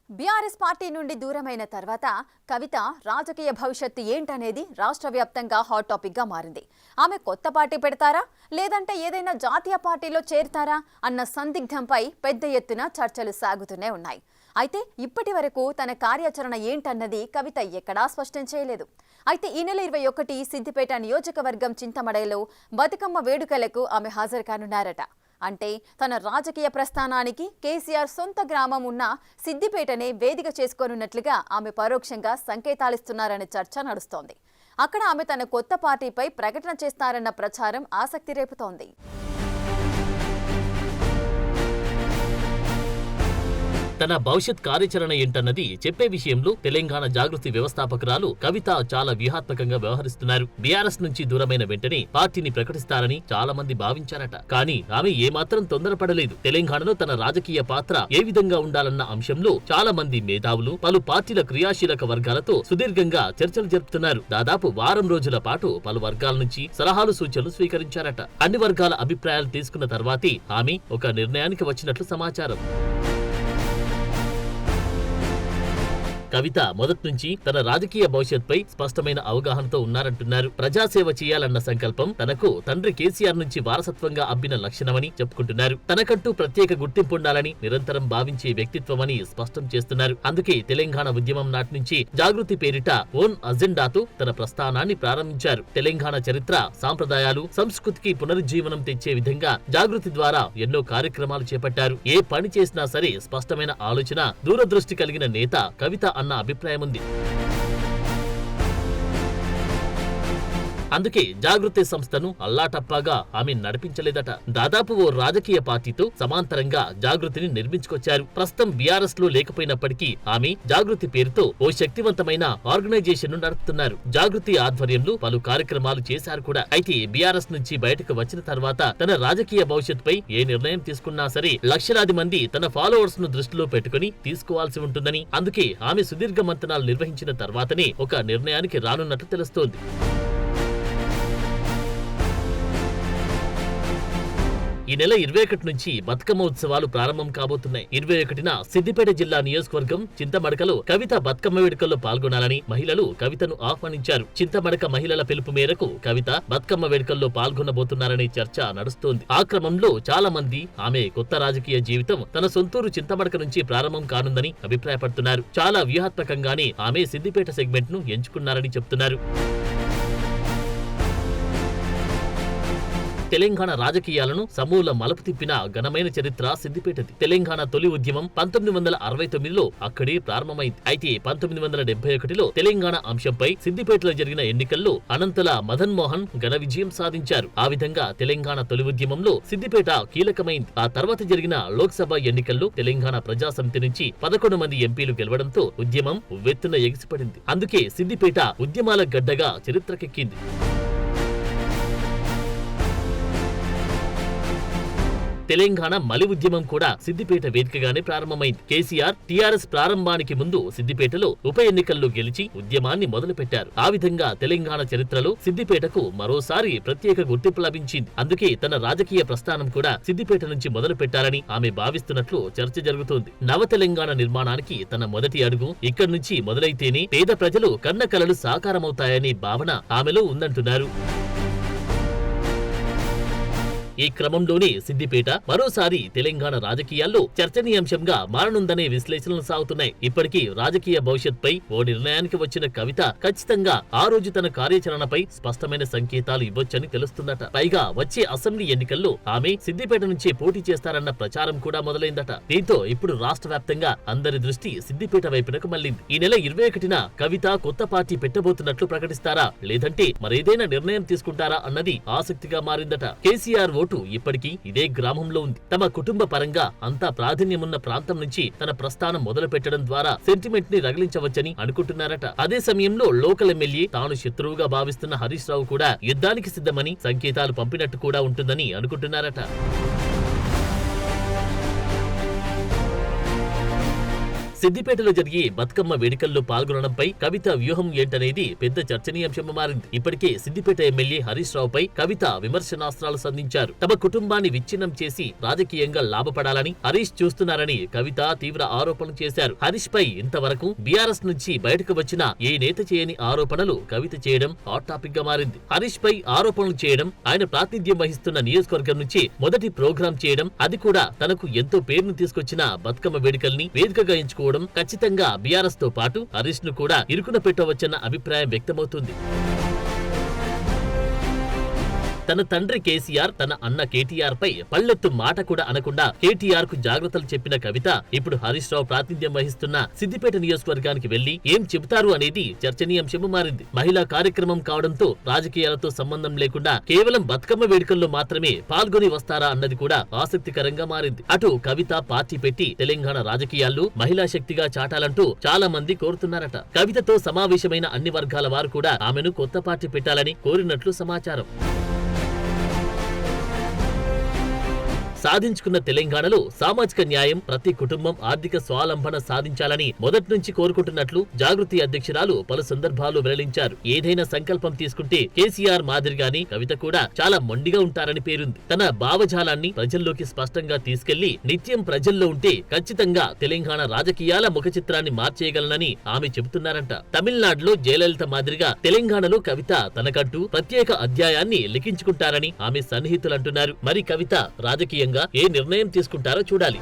BRS party నుండి దూరమైన తర్వాత కవిత రాజకీయ భవిష్యత్తు ఏంటనేది రాష్ట్ర వ్యాప్తంగా హాట్ టాపిక్ గా మారింది. ఆమె కొత్త పార్టీ పెడతారా లేదంటే ఏదైనా జాతీయ పార్టీలో చేరతారా అన్న సందిగ్ధంపై పెద్ద ఎత్తున చర్చలు సాగుతూనే ఉన్నాయి. అయితే ఇప్పటి వరకు తన కార్యాచరణ ఏంటన్నది కవిత ఎక్కడా స్పష్టం చేయలేదు. అయితే ఈ నెల 21 సిద్దిపేట నియోజకవర్గం చింతమడైలో బతుకమ్మ వేడుకలకు ఆమె హాజరు కానున్నారట. అంటే తన రాజకీయ ప్రస్థానానికి కేసీఆర్ సొంత గ్రామం ఉన్న సిద్దిపేటనే వేదిక చేసుకోనున్నట్లుగా ఆమె పరోక్షంగా సంకేతాలిస్తున్నారనే చర్చ నడుస్తోంది. అక్కడ ఆమె తన కొత్త పార్టీపై ప్రకటన చేస్తారన్న ప్రచారం ఆసక్తి రేపుతోంది. తన భవిష్యత్ కార్యాచరణ ఏంటన్నది చెప్పే విషయంలో తెలంగాణ జాగృతి వ్యవస్థాపకురాలు కవిత చాలా వ్యూహాత్మకంగా వ్యవహరిస్తున్నారు. బీఆర్ఎస్ నుంచి దూరమైన వెంటనే పార్టీని ప్రకటిస్తారని చాలా మంది భావించారట. కానీ ఆమె ఏమాత్రం తొందరపడలేదు. తెలంగాణలో తన రాజకీయ పాత్ర ఏ విధంగా ఉండాలన్న అంశంలో చాలా మంది మేధావులు పలు పార్టీల క్రియాశీలక వర్గాలతో సుదీర్ఘంగా చర్చలు జరుపుతున్నారు. దాదాపు వారం రోజుల పాటు పలు వర్గాల నుంచి సలహాలు సూచనలు స్వీకరించారట. అన్ని వర్గాల అభిప్రాయాలు తీసుకున్న తర్వాతే ఆమె ఒక నిర్ణయానికి వచ్చినట్లు సమాచారం. కవిత మొదటి నుంచి తన రాజకీయ భవిష్యత్పై స్పష్టమైన అవగాహనతో ఉన్నారంటున్నారు. ప్రజాసేవ చేయాలన్న సంకల్పం తనకు తండ్రి కేసీఆర్ నుంచి వారసత్వంగా అబ్బిన లక్షణమని చెప్పుకుంటున్నారు. తనకంటూ ప్రత్యేక గుర్తింపు ఉండాలని నిరంతరం భావించే వ్యక్తిత్వమని స్పష్టం చేస్తున్నారు. అందుకే తెలంగాణ ఉద్యమం నాటి నుంచి జాగృతి పేరిట ఓన్ అజెండాతో తన ప్రస్థానాన్ని ప్రారంభించారు. తెలంగాణ చరిత్ర, సాంప్రదాయాలు, సంస్కృతికి పునరుజ్జీవనం తెచ్చే విధంగా జాగృతి ద్వారా ఎన్నో కార్యక్రమాలు చేపట్టారు. ఏ పని చేసినా సరే స్పష్టమైన ఆలోచన, దూరదృష్టి కలిగిన నేత కవిత అన్న అభిప్రాయం ఉంది. అందుకే జాగృతి సంస్థను అల్లాటప్పాగా ఆమె నడిపించలేదట. దాదాపు ఓ రాజకీయ పార్టీతో సమాంతరంగా జాగృతిని నిర్మించుకొచ్చారు. ప్రస్తుతం బీఆర్ఎస్ లో లేకపోయినప్పటికీ ఆమె జాగృతి పేరుతో ఓ శక్తివంతమైన ఆర్గనైజేషన్ ను నడుపుతున్నారు. జాగృతి ఆధ్వర్యంలో పలు కార్యక్రమాలు చేశారు కూడా. అయితే బీఆర్ఎస్ నుంచి బయటకు వచ్చిన తర్వాత తన రాజకీయ భవిష్యత్తుపై ఏ నిర్ణయం తీసుకున్నా సరే లక్షలాది మంది తన ఫాలోవర్స్ ను దృష్టిలో పెట్టుకుని తీసుకోవాల్సి ఉంటుందని, అందుకే ఆమె సుదీర్ఘ మంతనాలు నిర్వహించిన తర్వాతనే ఒక నిర్ణయానికి రానున్నట్లు తెలుస్తోంది. ఈ నెల 21 నుంచి బతుకమ్మ ఉత్సవాలు ప్రారంభం కాబోతున్నాయి. 21న సిద్దిపేట జిల్లా నియోజకవర్గం చింతమడకలో కవిత బతుకమ్మ వేడుకల్లో పాల్గొనాలని మహిళలు కవితను ఆహ్వానించారు. చింతమడక మహిళల పిలుపు మేరకు కవిత బతుకమ్మ వేడుకల్లో పాల్గొనబోతున్నారనే చర్చ నడుస్తోంది. ఆ క్రమంలో చాలా మంది ఆమె కొత్త రాజకీయ జీవితం తన సొంతూరు చింతమడక నుంచి ప్రారంభం కానుందని అభిప్రాయపడుతున్నారు. చాలా వ్యూహాత్మకంగానే ఆమె సిద్దిపేట సెగ్మెంట్ ను ఎంచుకున్నారని చెప్తున్నారు. తెలంగాణ రాజకీయాలను సమూల మలుపు తిప్పిన ఘనమైన చరిత్ర సిద్దిపేటది. తెలంగాణ తొలి ఉద్యమం 1969లో అక్కడే ప్రారంభమైంది. అయితే 1971లో తెలంగాణ అంశంపై సిద్దిపేటలో జరిగిన ఎన్నికల్లో అనంతల మదన్ మోహన్ ఘన విజయం సాధించారు. ఆ విధంగా తెలంగాణ తొలి ఉద్యమంలో సిద్దిపేట కీలకమైంది. ఆ తర్వాత జరిగిన లోక్సభ ఎన్నికల్లో తెలంగాణ ప్రజాసమితి నుంచి 11 మంది ఎంపీలు గెలవడంతో ఉద్యమం ఉవ్వెత్తున ఎగిసిపడింది. అందుకే సిద్దిపేట ఉద్యమాల గడ్డగా చరిత్రకెక్కింది. తెలంగాణ మలి ఉద్యమం కూడా సిద్దిపేట వేదికగానే ప్రారంభమైంది. కేసీఆర్ టీఆర్ఎస్ ప్రారంభానికి ముందు సిద్దిపేటలో ఉప ఎన్నికల్లో గెలిచి ఉద్యమాన్ని మొదలుపెట్టారు. ఆ విధంగా తెలంగాణ చరిత్రలో సిద్దిపేటకు మరోసారి ప్రత్యేక గుర్తింపు లభించింది. అందుకే తన రాజకీయ ప్రస్థానం కూడా సిద్దిపేట నుంచి మొదలు పెట్టాలని ఆమె భావిస్తున్నట్లు చర్చ జరుగుతోంది. నవ తెలంగాణ నిర్మాణానికి తన మొదటి అడుగు ఇక్కడి నుంచి మొదలైతేనే పేద ప్రజలు కన్న కలలు సాకారమవుతాయనే భావన ఆమెలో ఉందంటున్నారు. ఈ క్రమంలోనే సిద్దిపేట మరోసారి తెలంగాణ రాజకీయాల్లో చర్చనీయాంశంగా మారనుందనే విశ్లేషణలు సాగుతున్నాయి. ఇప్పటికీ రాజకీయ భవిష్యత్పై ఓ నిర్ణయానికి వచ్చిన కవిత ఖచ్చితంగా ఆ రోజు తన కార్యాచరణపై స్పష్టమైన సంకేతాలు ఇవ్వొచ్చని తెలుస్తుందట. పైగా వచ్చే అసెంబ్లీ ఎన్నికల్లో ఆమె సిద్దిపేట నుంచే పోటీ చేస్తారన్న ప్రచారం కూడా మొదలైందట. దీంతో ఇప్పుడు రాష్ట్ర వ్యాప్తంగా అందరి దృష్టి సిద్దిపేట వైపునకు మళ్లింది. ఈ నెల 21న కవిత కొత్త పార్టీ పెట్టబోతున్నట్లు ప్రకటిస్తారా లేదంటే మరేదైనా నిర్ణయం తీసుకుంటారా అన్నది ఆసక్తిగా మారిందట. కేసీఆర్ ఇప్పటికీ ఇదే గ్రామంలో ఉంది. తమ కుటుంబ పరంగా అంతా ప్రాధాన్యమున్న ప్రాంతం నుంచి తన ప్రస్థానం మొదలు పెట్టడం ద్వారా సెంటిమెంట్ ని రగిలించవచ్చని అనుకుంటున్నారట. అదే సమయంలో లోకల్ ఎమ్మెల్యే తాను శత్రువుగా భావిస్తున్న హరీష్ రావు కూడా యుద్ధానికి సిద్ధమని సంకేతాలు పంపినట్టు కూడా ఉంటుందని అనుకుంటున్నారట. సిద్దిపేటలో జరిగే బతుకమ్మ వేడుకల్లో పాల్గొనడంపై కవిత వ్యూహం ఏంటనేది పెద్ద చర్చనీయాంశంగా మారింది. ఇప్పటికే సిద్దిపేట ఎమ్మెల్యే హరీష్ రావుపై కవిత విమర్శనాస్త్రాలు సంధించారు. తమ కుటుంబాన్ని విచ్ఛిన్నం చేసి రాజకీయంగా లాభపడాలని హరీష్ చూస్తున్నారని కవిత తీవ్ర ఆరోపణలు చేశారు. హరీష్ పై ఇంతవరకు బీఆర్ఎస్ నుంచి బయటకు వచ్చిన ఏ నేత చేయని ఆరోపణలు కవిత చేయడం హాట్ టాపిక్ గా మారింది. హరీష్ పై ఆరోపణలు చేయడం, ఆయన ప్రాతినిధ్యం వహిస్తున్న నియోజకవర్గం నుంచి మొదటి ప్రోగ్రాం చేయడం, అది కూడా తనకు ఎంతో పేరును తీసుకొచ్చిన బతుకమ్మ వేడుకల్ని వేదికగా ఎంచుకోవడం ఖచ్చితంగా బీఆర్ఎస్ తో పాటు హరీష్ ను కూడా ఇరుకున పెట్టవచ్చన్న అభిప్రాయం వ్యక్తమవుతుంది. తన తండ్రి కేసీఆర్, తన అన్న కేటీఆర్ పై పల్లెత్తు మాట కూడా అనకుండా కేటీఆర్ కు జాగ్రత్తలు చెప్పిన కవిత ఇప్పుడు హరీష్ రావు ప్రాతినిధ్యం వహిస్తున్న సిద్దిపేట నియోజకవర్గానికి వెళ్లి ఏం చెబుతారు అనేది చర్చనీయాంశము మారింది. మహిళా కార్యక్రమం కావడంతో రాజకీయాలతో సంబంధం లేకుండా కేవలం బతుకమ్మ వేడుకల్లో మాత్రమే పాల్గొని వస్తారా అన్నది కూడా ఆసక్తికరంగా మారింది. అటు కవిత పార్టీ పెట్టి తెలంగాణ రాజకీయాల్లో మహిళా శక్తిగా చాటాలంటూ చాలా మంది కోరుతున్నారట. కవితతో సమావేశమైన అన్ని వర్గాల వారు కూడా ఆమెను కొత్త పార్టీ పెట్టాలని కోరినట్లు సమాచారం. సాధించుకున్న తెలంగాణలో సామాజిక న్యాయం, ప్రతి కుటుంబం ఆర్థిక స్వావలంబన సాధించాలని మొదటి నుంచి కోరుకుంటున్నట్లు జాగృతి అధ్యక్షురాలు పలు సందర్భాల్లో వెల్లడించారు. ఏదైనా సంకల్పం తీసుకుంటే కేసీఆర్ మాదిరిగానే కవిత కూడా చాలా మొండిగా ఉంటారని పేరుంది. తన భావజాలాన్ని ప్రజల్లోకి స్పష్టంగా తీసుకెళ్లి నిత్యం ప్రజల్లో ఉంటే ఖచ్చితంగా తెలంగాణ రాజకీయాల ముఖ చిత్రాన్ని మార్చేయగలనని ఆమె చెబుతున్నారంట. తమిళనాడులో జయలలిత మాదిరిగా తెలంగాణలో కవిత తనకంటూ ప్రత్యేక అధ్యాయాన్ని లిఖించుకుంటారని ఆమె సన్నిహితులంటున్నారు. మరి కవిత రాజకీయంగా ఏ నిర్ణయం తీసుకుంటారో చూడాలి.